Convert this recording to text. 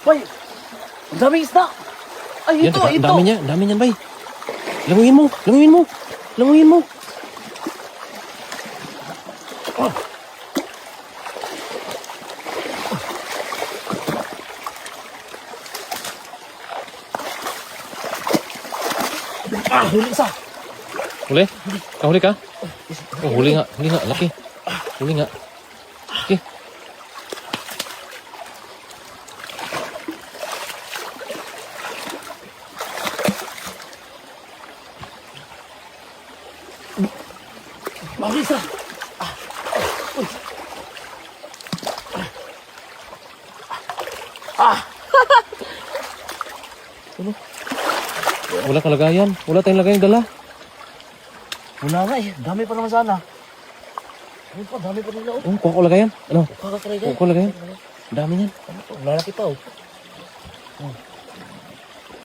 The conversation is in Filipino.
Bay, ang daming isda. Ay, Yan, ito, diba? ito. Ang dami niyan, bay. Languyin mo, languyin mo. Languyin mo. Huli isa. Huli? Huli ka? Oh, huli nga, laki. Huli nga. Okay. Huli isa. Wala kalagayan. Wala tayong lagayan dala. Wala nga eh. Dami pa naman sana. Ayun pa, dami pa nila. Oh, kuha ko lagayan. Ano? Kakakaray Kuha ko lagayan. Dami niyan. Lalaki pa oh.